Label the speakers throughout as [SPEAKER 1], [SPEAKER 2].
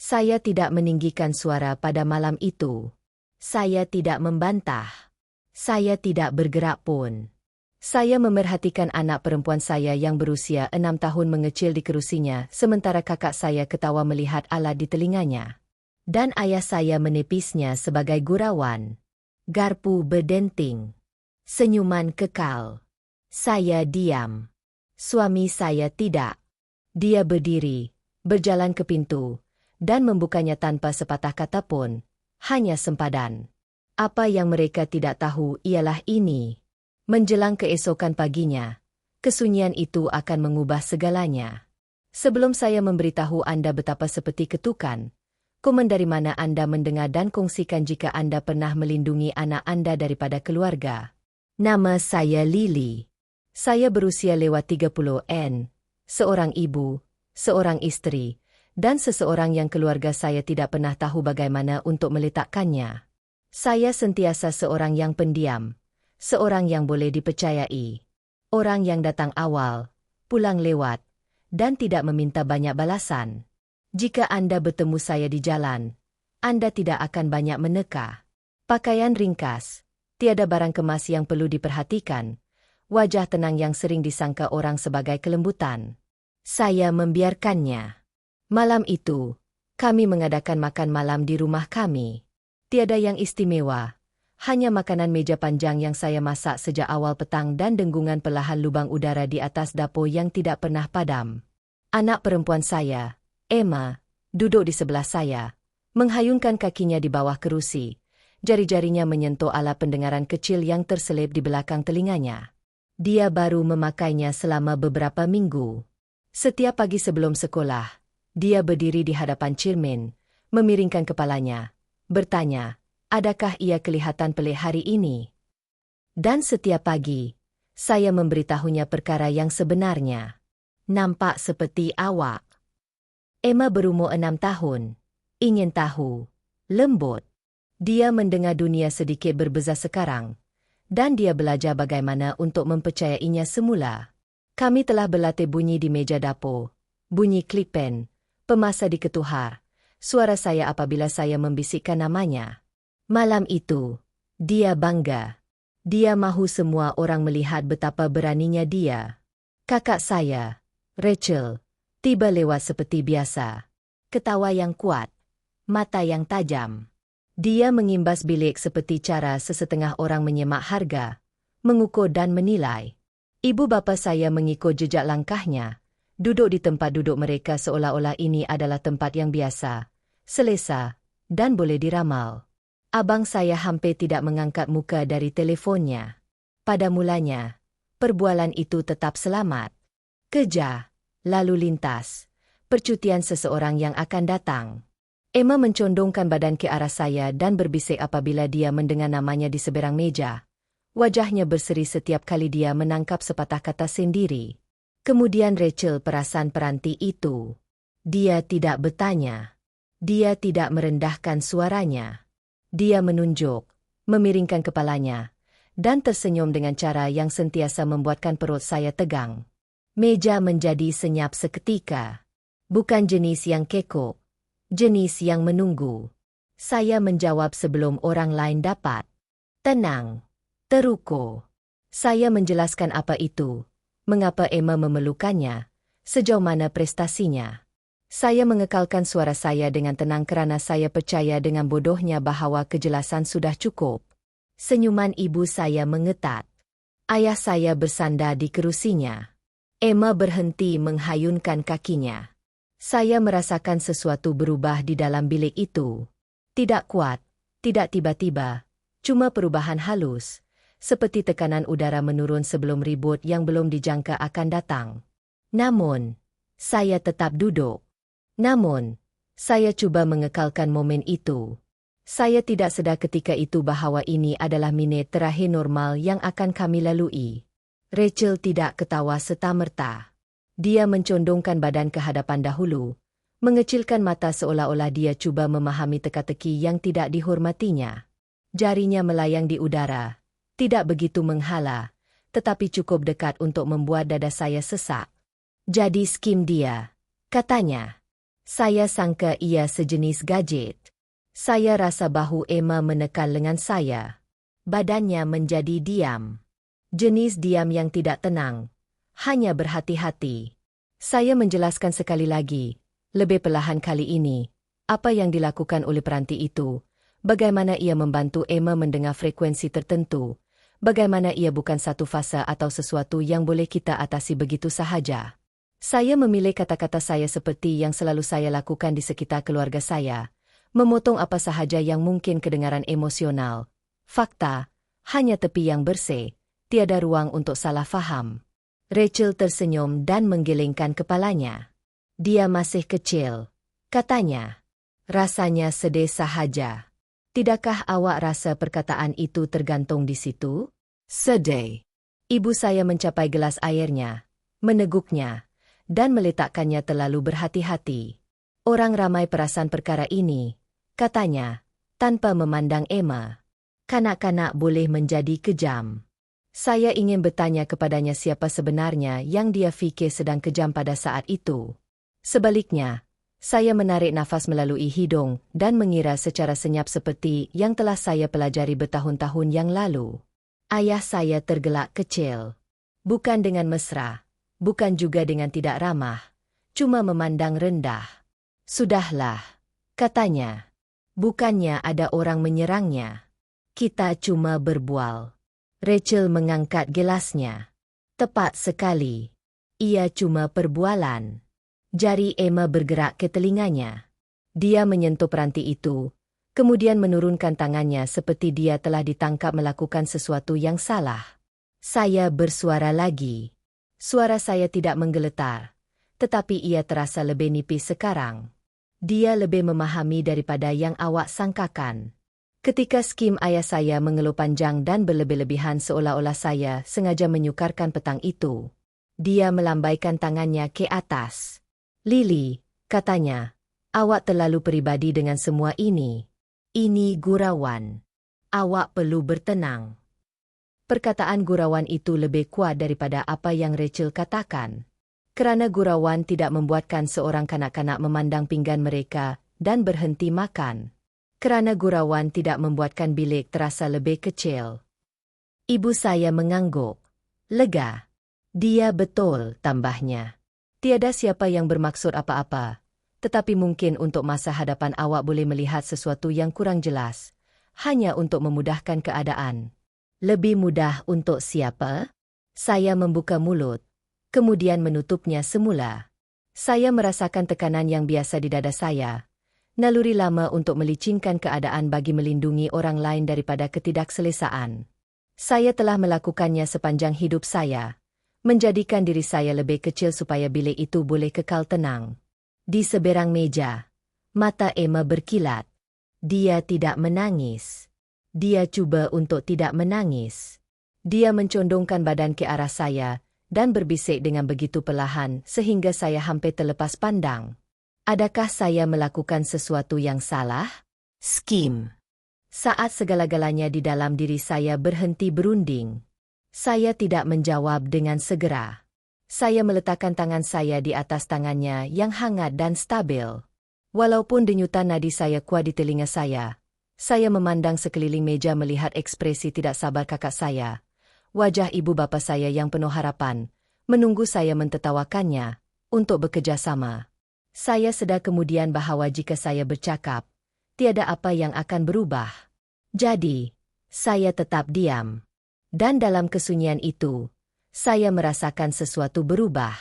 [SPEAKER 1] Saya tidak meninggikan suara pada malam itu. Saya tidak membantah. Saya tidak bergerak pun. Saya memerhatikan anak perempuan saya yang berusia 6 tahun mengecil di kerusinya, sementara kakak saya ketawa melihat alat di telinganya. Dan ayah saya menepisnya sebagai gurauan. Garpu berdenting. Senyuman kekal. Saya diam. Suami saya tidak. Dia berdiri, berjalan ke pintu, dan membukanya tanpa sepatah kata pun, hanya sempadan. Apa yang mereka tidak tahu ialah ini. Menjelang keesokan paginya, kesunyian itu akan mengubah segalanya. Sebelum saya memberitahu Anda betapa seperti ketukan, komen dari mana Anda mendengar dan kongsikan jika Anda pernah melindungi anak Anda daripada keluarga. Nama saya Lily. Saya berusia lewat 30-an, seorang ibu, seorang istri, dan seseorang yang keluarga saya tidak pernah tahu bagaimana untuk meletakkannya. Saya sentiasa seorang yang pendiam, seorang yang boleh dipercayai, orang yang datang awal, pulang lewat, dan tidak meminta banyak balasan. Jika Anda bertemu saya di jalan, Anda tidak akan banyak meneka. Pakaian ringkas, tiada barang kemas yang perlu diperhatikan, wajah tenang yang sering disangka orang sebagai kelembutan. Saya membiarkannya. Malam itu, kami mengadakan makan malam di rumah kami. Tiada yang istimewa, hanya makanan meja panjang yang saya masak sejak awal petang dan denggungan perlahan lubang udara di atas dapur yang tidak pernah padam. Anak perempuan saya, Emma, duduk di sebelah saya, menghayungkan kakinya di bawah kerusi, jari-jarinya menyentuh alat pendengaran kecil yang terselip di belakang telinganya. Dia baru memakainya selama beberapa minggu. Setiap pagi sebelum sekolah, dia berdiri di hadapan cermin, memiringkan kepalanya, bertanya, adakah ia kelihatan pelik hari ini? Dan setiap pagi, saya memberitahunya perkara yang sebenarnya. Nampak seperti awak. Emma berumur 6 tahun. Ingin tahu. Lembut. Dia mendengar dunia sedikit berbeza sekarang. Dan dia belajar bagaimana untuk mempercayainya semula. Kami telah berlatih bunyi di meja dapur, bunyi klipen, pemasa di ketuhar, suara saya apabila saya membisikkan namanya. Malam itu, dia bangga. Dia mahu semua orang melihat betapa beraninya dia. Kakak saya, Rachel, tiba lewat seperti biasa. Ketawa yang kuat, mata yang tajam. Dia mengimbas bilik seperti cara sesetengah orang menyemak harga, mengukur dan menilai. Ibu bapa saya mengikut jejak langkahnya, duduk di tempat duduk mereka seolah-olah ini adalah tempat yang biasa, selesa, dan boleh diramal. Abang saya hampir tidak mengangkat muka dari telefonnya. Pada mulanya, perbualan itu tetap selamat. Kerja, lalu lintas, percutian seseorang yang akan datang. Emma mencondongkan badan ke arah saya dan berbisik apabila dia mendengar namanya di seberang meja. Wajahnya berseri setiap kali dia menangkap sepatah kata sendiri. Kemudian Rachel perasan peranti itu. Dia tidak bertanya. Dia tidak merendahkan suaranya. Dia menunjuk, memiringkan kepalanya, dan tersenyum dengan cara yang sentiasa membuatkan perut saya tegang. Meja menjadi senyap seketika. Bukan jenis yang kekok. Jenis yang menunggu. Saya menjawab sebelum orang lain dapat. Tenang. Teruko. Saya menjelaskan apa itu, mengapa Emma memerlukannya, sejauh mana prestasinya. Saya mengekalkan suara saya dengan tenang kerana saya percaya dengan bodohnya bahawa kejelasan sudah cukup. Senyuman ibu saya mengetat. Ayah saya bersandar di kerusinya. Emma berhenti menghayunkan kakinya. Saya merasakan sesuatu berubah di dalam bilik itu. Tidak kuat, tidak tiba-tiba, cuma perubahan halus, seperti tekanan udara menurun sebelum ribut yang belum dijangka akan datang. Namun, saya tetap duduk. Namun, saya cuba mengekalkan momen itu. Saya tidak sedar ketika itu bahawa ini adalah minit terakhir normal yang akan kami lalui. Rachel tidak ketawa serta-merta. Dia mencondongkan badan ke hadapan dahulu, mengecilkan mata seolah-olah dia cuba memahami teka-teki yang tidak dihormatinya. Jarinya melayang di udara, tidak begitu menghala, tetapi cukup dekat untuk membuat dada saya sesak. Jadi skim dia, katanya. Saya sangka ia sejenis gadget. Saya rasa bahu Emma menekan lengan saya. Badannya menjadi diam. Jenis diam yang tidak tenang. Hanya berhati-hati. Saya menjelaskan sekali lagi, lebih perlahan kali ini, apa yang dilakukan oleh peranti itu, bagaimana ia membantu Emma mendengar frekuensi tertentu, bagaimana ia bukan satu fasa atau sesuatu yang boleh kita atasi begitu sahaja. Saya memilih kata-kata saya seperti yang selalu saya lakukan di sekitar keluarga saya, memotong apa sahaja yang mungkin kedengaran emosional. Fakta, hanya tepi yang bersih, tiada ruang untuk salah faham. Rachel tersenyum dan menggelengkan kepalanya. Dia masih kecil, katanya. Rasanya sedih sahaja. Tidakkah awak rasa perkataan itu tergantung di situ? Sedih. Ibu saya mencapai gelas airnya, meneguknya, dan meletakkannya terlalu berhati-hati. Orang ramai perasan perkara ini, katanya, tanpa memandang Emma. Kanak-kanak boleh menjadi kejam. Saya ingin bertanya kepadanya siapa sebenarnya yang dia fikir sedang kejam pada saat itu. Sebaliknya, saya menarik nafas melalui hidung dan mengira secara senyap seperti yang telah saya pelajari bertahun-tahun yang lalu. Ayah saya tergelak kecil. Bukan dengan mesra, bukan juga dengan tidak ramah, cuma memandang rendah. Sudahlah, katanya. Bukannya ada orang menyerangnya. Kita cuma berbual. Rachel mengangkat gelasnya. Tepat sekali. Ia cuma perbualan. Jari Emma bergerak ke telinganya. Dia menyentuh peranti itu, kemudian menurunkan tangannya seperti dia telah ditangkap melakukan sesuatu yang salah. Saya bersuara lagi. Suara saya tidak menggeletar, tetapi ia terasa lebih nipis sekarang. Dia lebih memahami daripada yang awak sangkakan. Ketika skim ayah saya mengeluh panjang dan berlebih-lebihan seolah-olah saya sengaja menyukarkan petang itu. Dia melambaikan tangannya ke atas. Lily, katanya, awak terlalu pribadi dengan semua ini. Ini gurauan. Awak perlu bertenang. Perkataan gurauan itu lebih kuat daripada apa yang Rachel katakan. Kerana gurauan tidak membuatkan seorang kanak-kanak memandang pinggan mereka dan berhenti makan. Kerana gurauan tidak membuatkan bilik terasa lebih kecil. Ibu saya mengangguk. Lega. Dia betul, tambahnya. Tiada siapa yang bermaksud apa-apa, tetapi mungkin untuk masa hadapan awak boleh melihat sesuatu yang kurang jelas, hanya untuk memudahkan keadaan. Lebih mudah untuk siapa? Saya membuka mulut, kemudian menutupnya semula. Saya merasakan tekanan yang biasa di dada saya. Naluri lama untuk melicinkan keadaan bagi melindungi orang lain daripada ketidakselesaan. Saya telah melakukannya sepanjang hidup saya, menjadikan diri saya lebih kecil supaya bilik itu boleh kekal tenang. Di seberang meja, mata Emma berkilat. Dia tidak menangis. Dia cuba untuk tidak menangis. Dia mencondongkan badan ke arah saya dan berbisik dengan begitu perlahan sehingga saya hampir terlepas pandang. Adakah saya melakukan sesuatu yang salah? Skim. Saat segala-galanya di dalam diri saya berhenti berunding. Saya tidak menjawab dengan segera. Saya meletakkan tangan saya di atas tangannya yang hangat dan stabil. Walaupun denyutan nadi saya kuat di telinga saya memandang sekeliling meja melihat ekspresi tidak sabar kakak saya. Wajah ibu bapa saya yang penuh harapan, menunggu saya mentertawakannya untuk bekerjasama. Saya sedar kemudian bahawa jika saya bercakap, tiada apa yang akan berubah. Jadi, saya tetap diam. Dan dalam kesunyian itu, saya merasakan sesuatu berubah.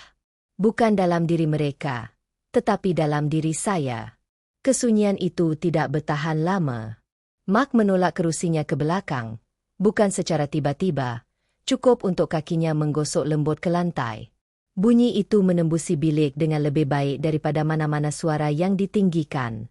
[SPEAKER 1] Bukan dalam diri mereka, tetapi dalam diri saya. Kesunyian itu tidak bertahan lama. Mark menolak kerusinya ke belakang, bukan secara tiba-tiba, cukup untuk kakinya menggosok lembut ke lantai. Bunyi itu menembusi bilik dengan lebih baik daripada mana-mana suara yang ditinggikan.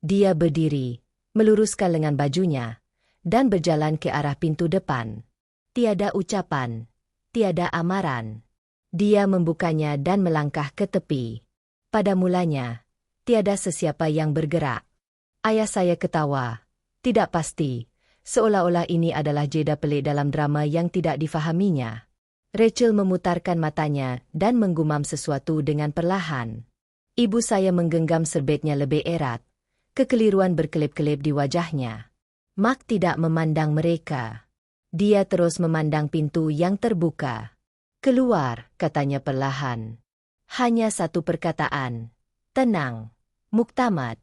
[SPEAKER 1] Dia berdiri, meluruskan lengan bajunya, dan berjalan ke arah pintu depan. Tiada ucapan, tiada amaran. Dia membukanya dan melangkah ke tepi. Pada mulanya, tiada sesiapa yang bergerak. Ayah saya ketawa, tidak pasti, seolah-olah ini adalah jeda pelik dalam drama yang tidak difahaminya. Rachel memutarkan matanya dan menggumam sesuatu dengan perlahan. Ibu saya menggenggam serbetnya lebih erat. Kekeliruan berkelip-kelip di wajahnya. Mark tidak memandang mereka. Dia terus memandang pintu yang terbuka. Keluar, katanya perlahan. Hanya satu perkataan. Tenang. Muktamad.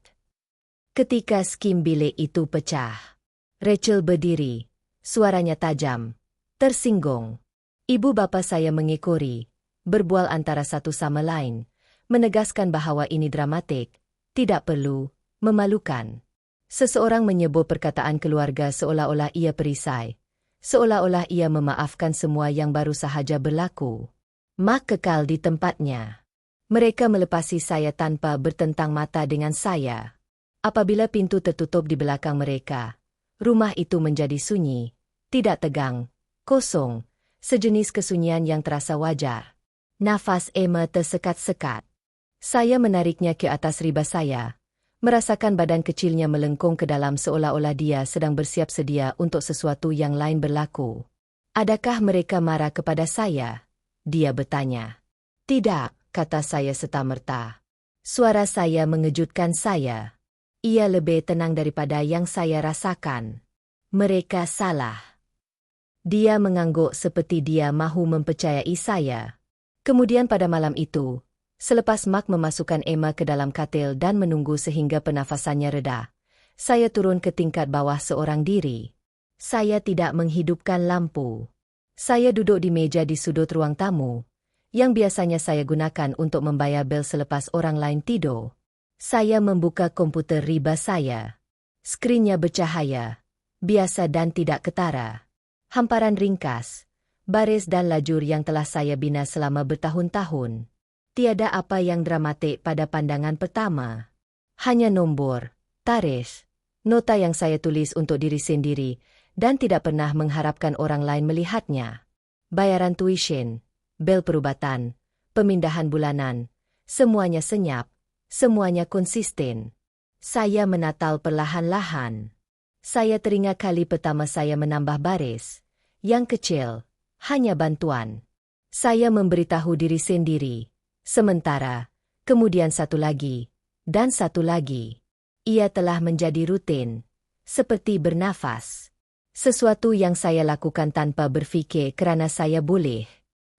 [SPEAKER 1] Ketika skim bilik itu pecah. Rachel berdiri. Suaranya tajam. Tersinggung. Ibu bapa saya mengikuri. Berbual antara satu sama lain. Menegaskan bahwa ini dramatik. Tidak perlu. Memalukan. Seseorang menyebut perkataan keluarga seolah-olah ia perisai. Seolah-olah ia memaafkan semua yang baru sahaja berlaku. Mark kekal di tempatnya. Mereka melepasi saya tanpa bertentang mata dengan saya. Apabila pintu tertutup di belakang mereka, rumah itu menjadi sunyi, tidak tegang, kosong, sejenis kesunyian yang terasa wajar. Nafas Emma tersekat-sekat. Saya menariknya ke atas riba saya. Merasakan badan kecilnya melengkung ke dalam seolah-olah dia sedang bersiap sedia untuk sesuatu yang lain berlaku. Adakah mereka marah kepada saya? Dia bertanya. Tidak, kata saya serta-merta. Suara saya mengejutkan saya. Ia lebih tenang daripada yang saya rasakan. Mereka salah. Dia mengangguk seperti dia mahu mempercayai saya. Kemudian pada malam itu, selepas Mark memasukkan Emma ke dalam katil dan menunggu sehingga pernafasannya reda, saya turun ke tingkat bawah seorang diri. Saya tidak menghidupkan lampu. Saya duduk di meja di sudut ruang tamu, yang biasanya saya gunakan untuk membayar bel selepas orang lain tidur. Saya membuka komputer riba saya. Skrinnya bercahaya, biasa dan tidak ketara. Hamparan ringkas, baris dan lajur yang telah saya bina selama bertahun-tahun. Tiada apa yang dramatik pada pandangan pertama. Hanya nombor, tarikh, nota yang saya tulis untuk diri sendiri dan tidak pernah mengharapkan orang lain melihatnya. Bayaran tuition, bel perubatan, pemindahan bulanan, semuanya senyap, semuanya konsisten. Saya menatal perlahan-lahan. Saya teringat kali pertama saya menambah baris. Yang kecil, hanya bantuan. Saya memberitahu diri sendiri. Sementara, kemudian satu lagi, dan satu lagi. Ia telah menjadi rutin. Seperti bernafas. Sesuatu yang saya lakukan tanpa berfikir kerana saya boleh.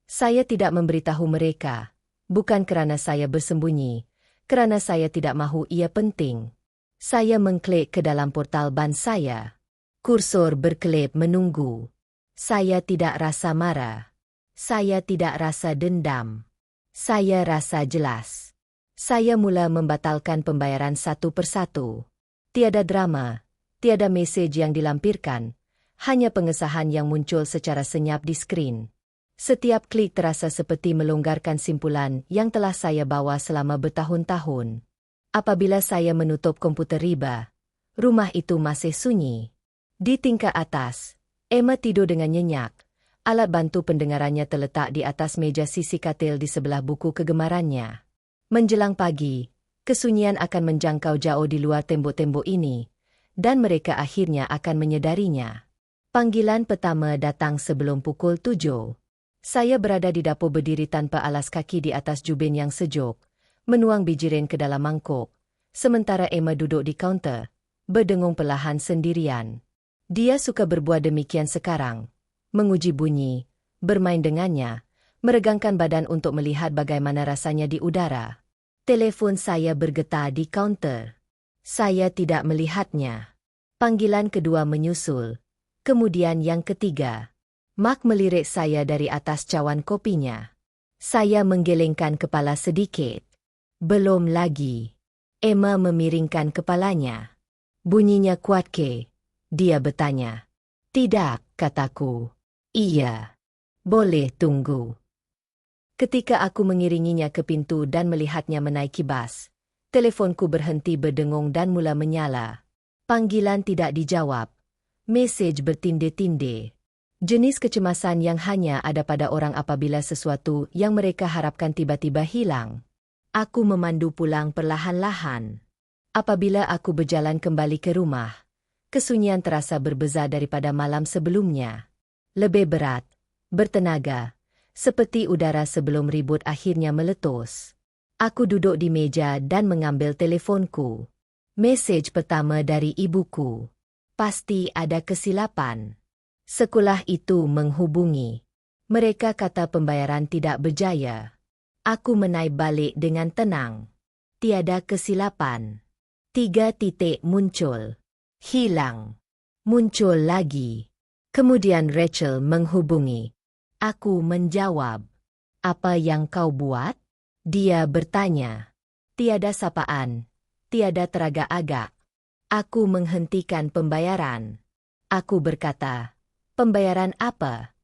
[SPEAKER 1] Saya tidak memberitahu mereka. Bukan kerana saya bersembunyi. Kerana saya tidak mahu ia penting. Saya mengklik ke dalam portal ban saya. Kursor berkelip menunggu. Saya tidak rasa marah. Saya tidak rasa dendam. Saya rasa jelas. Saya mula membatalkan pembayaran satu persatu. Tiada drama, tiada mesej yang dilampirkan, hanya pengesahan yang muncul secara senyap di skrin. Setiap klik terasa seperti melonggarkan simpulan yang telah saya bawa selama bertahun-tahun. Apabila saya menutup komputer riba, rumah itu masih sunyi. Di tingkat atas, Emma tidur dengan nyenyak. Alat bantu pendengarannya terletak di atas meja sisi katil di sebelah buku kegemarannya. Menjelang pagi, kesunyian akan menjangkau jauh di luar tembok-tembok ini, dan mereka akhirnya akan menyedarinya. Panggilan pertama datang sebelum pukul 7. Saya berada di dapur berdiri tanpa alas kaki di atas jubin yang sejuk, menuang bijirin ke dalam mangkuk, sementara Emma duduk di kaunter, berdengung perlahan sendirian. Dia suka berbuat demikian sekarang, menguji bunyi, bermain dengannya, meregangkan badan untuk melihat bagaimana rasanya di udara. Telepon saya bergetar di kaunter. Saya tidak melihatnya. Panggilan kedua menyusul, kemudian yang ketiga. Mark melirik saya dari atas cawan kopinya. Saya menggelengkan kepala sedikit. Belum lagi. Emma memiringkan kepalanya. Bunyinya kuat ke? Dia bertanya. Tidak, kataku. Iya. Boleh tunggu. Ketika aku mengiringinya ke pintu dan melihatnya menaiki bas, teleponku berhenti berdengung dan mula menyala. Panggilan tidak dijawab. Mesej bertinde-tinde. Jenis kecemasan yang hanya ada pada orang apabila sesuatu yang mereka harapkan tiba-tiba hilang. Aku memandu pulang perlahan-lahan. Apabila aku berjalan kembali ke rumah, kesunyian terasa berbeza daripada malam sebelumnya. Lebih berat, bertenaga, seperti udara sebelum ribut akhirnya meletus. Aku duduk di meja dan mengambil teleponku. Mesej pertama dari ibuku. Pasti ada kesilapan. Sekolah itu menghubungi. Mereka kata pembayaran tidak berjaya. Aku menaip balik dengan tenang. Tiada kesilapan. 3 titik muncul. Hilang. Muncul lagi. Kemudian Rachel menghubungi. Aku menjawab. Apa yang kau buat? Dia bertanya. Tiada sapaan. Tiada teragak-agak. Aku menghentikan pembayaran. Aku berkata, pembayaran apa?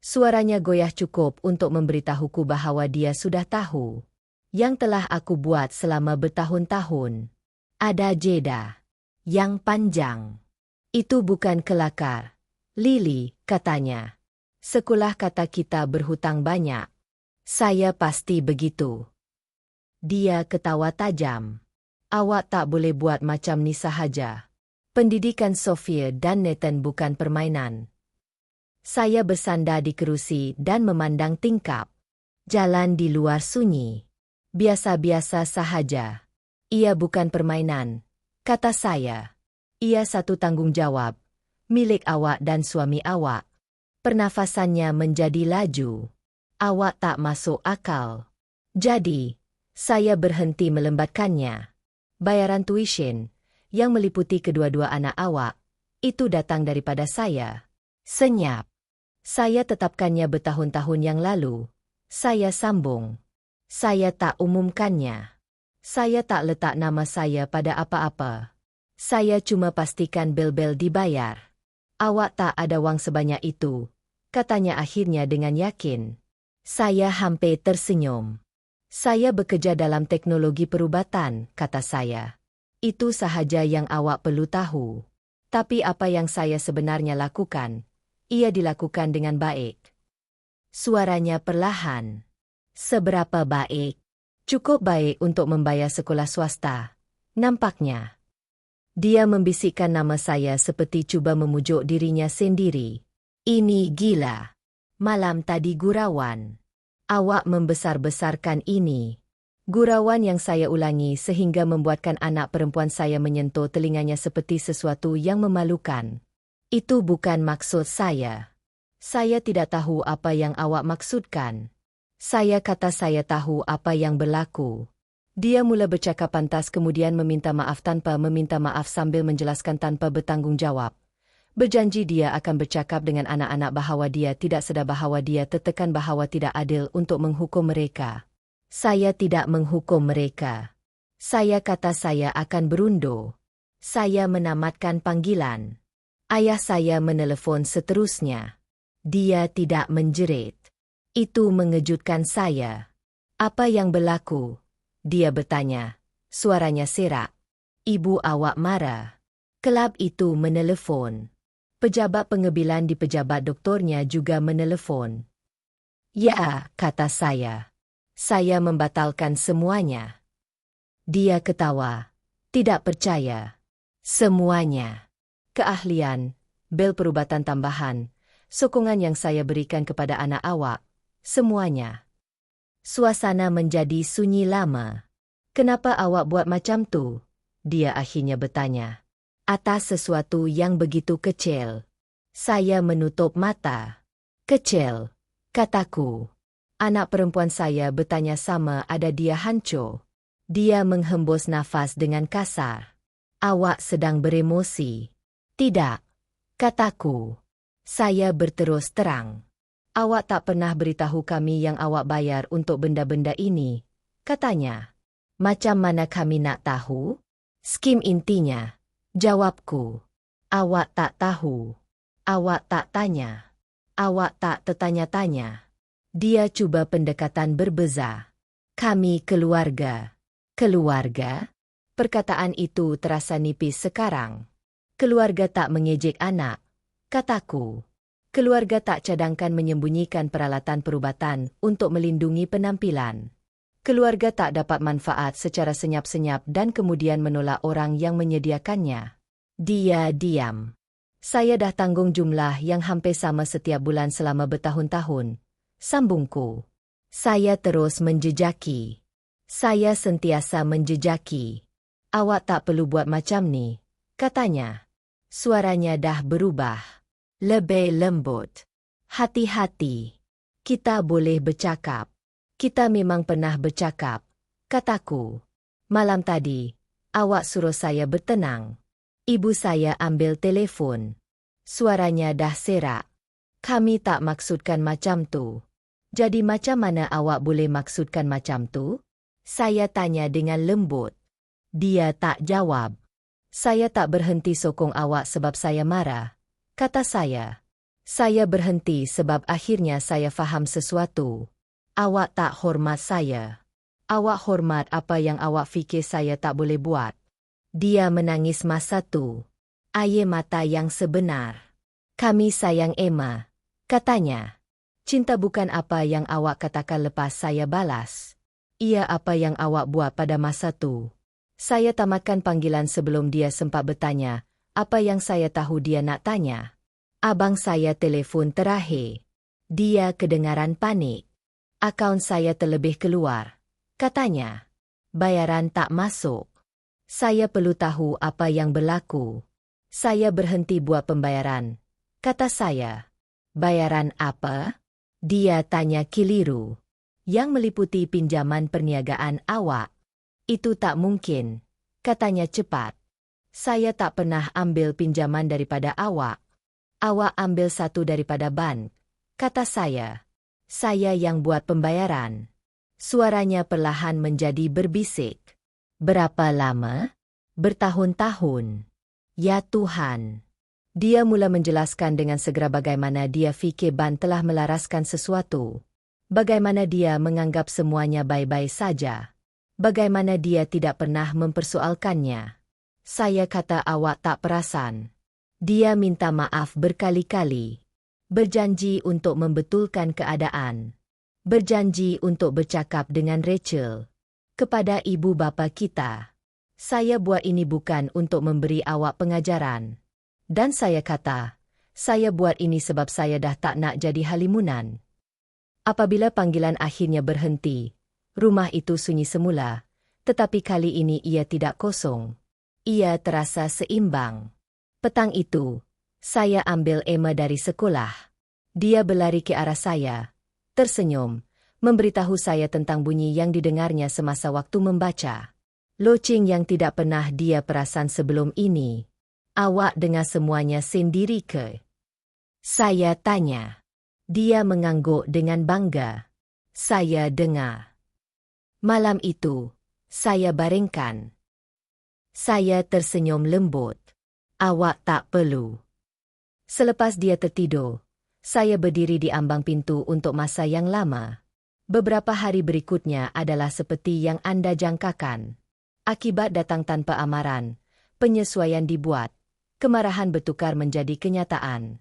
[SPEAKER 1] Suaranya goyah cukup untuk memberitahuku bahwa dia sudah tahu. Yang telah aku buat selama bertahun-tahun. Ada jeda. Yang panjang. Itu bukan kelakar. Lily, katanya. Sekolah kata kita berhutang banyak. Saya pasti begitu. Dia ketawa tajam. Awak tak boleh buat macam ni sahaja. Pendidikan Sophia dan Nathan bukan permainan. Saya bersandar di kerusi dan memandang tingkap. Jalan di luar sunyi. Biasa-biasa sahaja. Ia bukan permainan, kata saya. Ia satu tanggung jawab. Milik awak dan suami awak. Pernafasannya menjadi laju. Awak tak masuk akal. Jadi, saya berhenti melembatkannya. Bayaran tuition, yang meliputi kedua-dua anak awak, itu datang daripada saya. Senyap. Saya tetapkannya bertahun-tahun yang lalu. Saya sambung. Saya tak umumkannya. Saya tak letak nama saya pada apa-apa. Saya cuma pastikan bel-bel dibayar. Awak tak ada wang sebanyak itu, katanya akhirnya dengan yakin. Saya hampir tersenyum. Saya bekerja dalam teknologi perubatan, kata saya. Itu sahaja yang awak perlu tahu. Tapi apa yang saya sebenarnya lakukan, ia dilakukan dengan baik. Suaranya perlahan. Seberapa baik? Cukup baik untuk membayar sekolah swasta. Nampaknya. Dia membisikkan nama saya seperti cuba memujuk dirinya sendiri. Ini gila. Malam tadi gurauan. Awak membesar-besarkan ini. Gurauan yang saya ulangi sehingga membuatkan anak perempuan saya menyentuh telinganya seperti sesuatu yang memalukan. Itu bukan maksud saya. Saya tidak tahu apa yang awak maksudkan. Saya kata saya tahu apa yang berlaku. Dia mula bercakap pantas kemudian meminta maaf tanpa meminta maaf sambil menjelaskan tanpa bertanggung jawab. Berjanji dia akan bercakap dengan anak-anak bahwa dia tidak sedar bahwa dia tertekan bahwa tidak adil untuk menghukum mereka. Saya tidak menghukum mereka. Saya kata saya akan berundur. Saya menamatkan panggilan. Ayah saya menelepon seterusnya. Dia tidak menjerit. Itu mengejutkan saya. Apa yang berlaku? Dia bertanya. Suaranya serak. Ibu awak marah. Kelab itu menelepon. Pejabat pengebilan di pejabat doktornya juga menelepon. Ya, kata saya. Saya membatalkan semuanya. Dia ketawa. Tidak percaya. Semuanya. Keahlian, bel perubatan tambahan, sokongan yang saya berikan kepada anak awak, semuanya. Suasana menjadi sunyi lama. Kenapa awak buat macam tu? Dia akhirnya bertanya. Atas sesuatu yang begitu kecil. Saya menutup mata. Kecil, kataku. Anak perempuan saya bertanya sama ada dia hancur. Dia menghembus nafas dengan kasar. Awak sedang beremosi. Tidak, kataku. Saya berterus terang. Awak tak pernah beritahu kami yang awak bayar untuk benda-benda ini, katanya. Macam mana kami nak tahu? Skim intinya. Jawabku. Awak tak tahu. Awak tak tanya. Awak tak tertanya-tanya. Dia cuba pendekatan berbeza. Kami keluarga. Keluarga? Perkataan itu terasa nipis sekarang. Keluarga tak mengejek anak, kataku. Keluarga tak cadangkan menyembunyikan peralatan perubatan untuk melindungi penampilan. Keluarga tak dapat manfaat secara senyap-senyap dan kemudian menolak orang yang menyediakannya. Dia diam. Saya dah tanggung jumlah yang hampir sama setiap bulan selama bertahun-tahun. Sambungku. Saya terus menjejaki. Saya sentiasa menjejaki. Awak tak perlu buat macam ni, katanya. Suaranya dah berubah. Lebih lembut. Hati-hati. Kita boleh bercakap. Kita memang pernah bercakap, kataku. Malam tadi, awak suruh saya bertenang. Ibu saya ambil telefon. Suaranya dah serak. Kami tak maksudkan macam tu. Jadi macam mana awak boleh maksudkan macam tu? Saya tanya dengan lembut. Dia tak jawab. Saya tak berhenti sokong awak sebab saya marah, kata saya. Saya berhenti sebab akhirnya saya faham sesuatu. Awak tak hormat saya. Awak hormat apa yang awak fikir saya tak boleh buat. Dia menangis masa tu. Air mata yang sebenar. Kami sayang Emma, katanya. Cinta bukan apa yang awak katakan lepas saya balas. Ia apa yang awak buat pada masa tu. Saya tamatkan panggilan sebelum dia sempat bertanya, apa yang saya tahu dia nak tanya. Abang saya telefon terakhir. Dia kedengaran panik. Akaun saya terlebih keluar, katanya. Bayaran tak masuk. Saya perlu tahu apa yang berlaku. Saya berhenti buat pembayaran, kata saya. Bayaran apa? Dia tanya keliru. Yang meliputi pinjaman perniagaan awak. Itu tak mungkin, katanya cepat. Saya tak pernah ambil pinjaman daripada awak. Awak ambil satu daripada bank, kata saya. Saya yang buat pembayaran. Suaranya perlahan menjadi berbisik. Berapa lama? Bertahun-tahun. Ya Tuhan. Dia mula menjelaskan dengan segera bagaimana dia fikir bank telah melaraskan sesuatu. Bagaimana dia menganggap semuanya baik-baik saja. Bagaimana dia tidak pernah mempersoalkannya. Saya kata awak tak perasan. Dia minta maaf berkali-kali. Berjanji untuk membetulkan keadaan. Berjanji untuk bercakap dengan Rachel. Kepada ibu bapa kita. Saya buat ini bukan untuk memberi awak pengajaran. Dan saya kata, saya buat ini sebab saya dah tak nak jadi halimunan. Apabila panggilan akhirnya berhenti, rumah itu sunyi semula, tetapi kali ini ia tidak kosong. Ia terasa seimbang. Petang itu, saya ambil Emma dari sekolah. Dia berlari ke arah saya, tersenyum, memberitahu saya tentang bunyi yang didengarnya semasa waktu membaca. Loceng yang tidak pernah dia perasan sebelum ini. Awak dengar semuanya sendiri ke? Saya tanya. Dia mengangguk dengan bangga. Saya dengar. Malam itu, saya baringkan. Saya tersenyum lembut. Awak tak perlu. Selepas dia tertidur, saya berdiri di ambang pintu untuk masa yang lama. Beberapa hari berikutnya adalah seperti yang Anda jangkakan. Akibat datang tanpa amaran, penyesuaian dibuat, kemarahan bertukar menjadi kenyataan.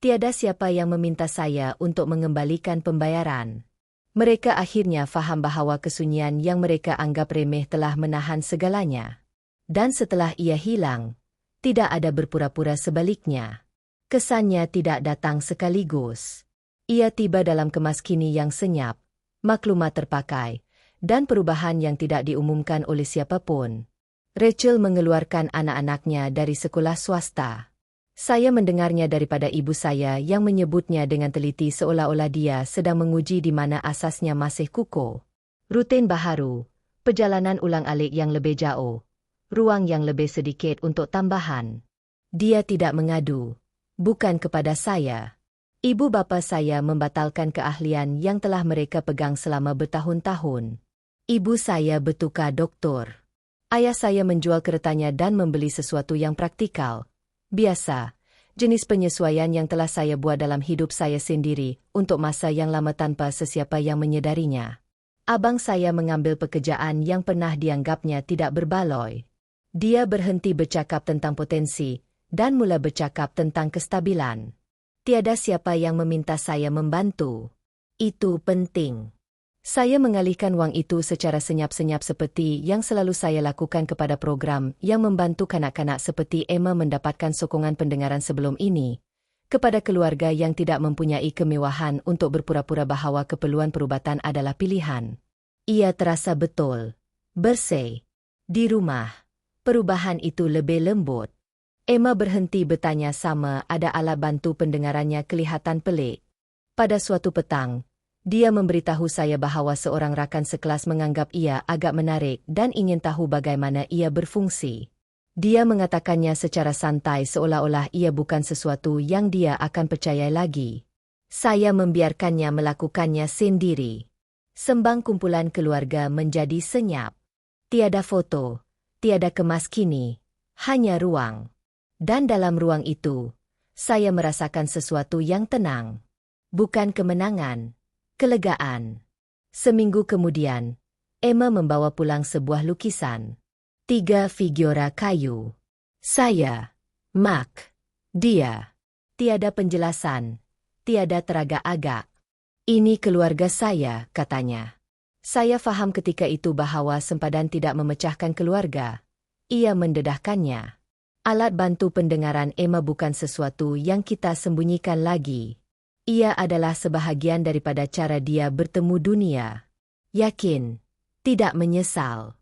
[SPEAKER 1] Tiada siapa yang meminta saya untuk mengembalikan pembayaran. Mereka akhirnya faham bahawa kesunyian yang mereka anggap remeh telah menahan segalanya. Dan setelah ia hilang, tidak ada berpura-pura sebaliknya. Kesannya tidak datang sekaligus. Ia tiba dalam kemas kini yang senyap, maklumat terpakai, dan perubahan yang tidak diumumkan oleh siapapun. Rachel mengeluarkan anak-anaknya dari sekolah swasta. Saya mendengarnya daripada ibu saya yang menyebutnya dengan teliti seolah-olah dia sedang menguji di mana asasnya masih kukuh. Rutin baharu, perjalanan ulang-alik yang lebih jauh, ruang yang lebih sedikit untuk tambahan. Dia tidak mengadu, bukan kepada saya. Ibu bapa saya membatalkan keahlian yang telah mereka pegang selama bertahun-tahun. Ibu saya bertukar doktor. Ayah saya menjual keretanya dan membeli sesuatu yang praktikal. Biasa, jenis penyesuaian yang telah saya buat dalam hidup saya sendiri untuk masa yang lama tanpa sesiapa yang menyedarinya. Abang saya mengambil pekerjaan yang pernah dianggapnya tidak berbaloi. Dia berhenti bercakap tentang potensi dan mula bercakap tentang kestabilan. Tiada siapa yang meminta saya membantu. Itu penting. Saya mengalihkan wang itu secara senyap-senyap seperti yang selalu saya lakukan kepada program yang membantu kanak-kanak seperti Emma mendapatkan sokongan pendengaran sebelum ini, kepada keluarga yang tidak mempunyai kemewahan untuk berpura-pura bahawa keperluan perubatan adalah pilihan. Ia terasa betul. Bersih. Di rumah, perubahan itu lebih lembut. Emma berhenti bertanya sama ada alat bantu pendengarannya kelihatan pelik. Pada suatu petang, dia memberitahu saya bahawa seorang rakan sekelas menganggap ia agak menarik dan ingin tahu bagaimana ia berfungsi. Dia mengatakannya secara santai seolah-olah ia bukan sesuatu yang dia akan percayai lagi. Saya membiarkannya melakukannya sendiri. Sembang kumpulan keluarga menjadi senyap. Tiada foto, tiada kemas kini, hanya ruang. Dan dalam ruang itu, saya merasakan sesuatu yang tenang. Bukan kemenangan, kelegaan. Seminggu kemudian, Emma membawa pulang sebuah lukisan. 3 figura kayu. Saya, Mark, dia. Tiada penjelasan, tiada teragak-agak. Ini keluarga saya, katanya. Saya faham ketika itu bahawa sempadan tidak memecahkan keluarga. Ia mendedahkannya. Alat bantu pendengaran Emma bukan sesuatu yang kita sembunyikan lagi. Ia adalah sebahagian daripada cara dia bertemu dunia. Yakin, tidak menyesal.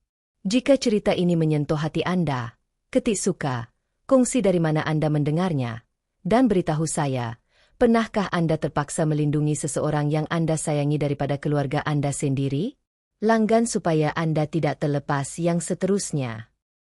[SPEAKER 1] Jika cerita ini menyentuh hati Anda, ketik suka, kongsi dari mana Anda mendengarnya, dan beritahu saya, pernahkah Anda terpaksa melindungi seseorang yang Anda sayangi daripada keluarga Anda sendiri? Langgan supaya Anda tidak terlepas yang seterusnya.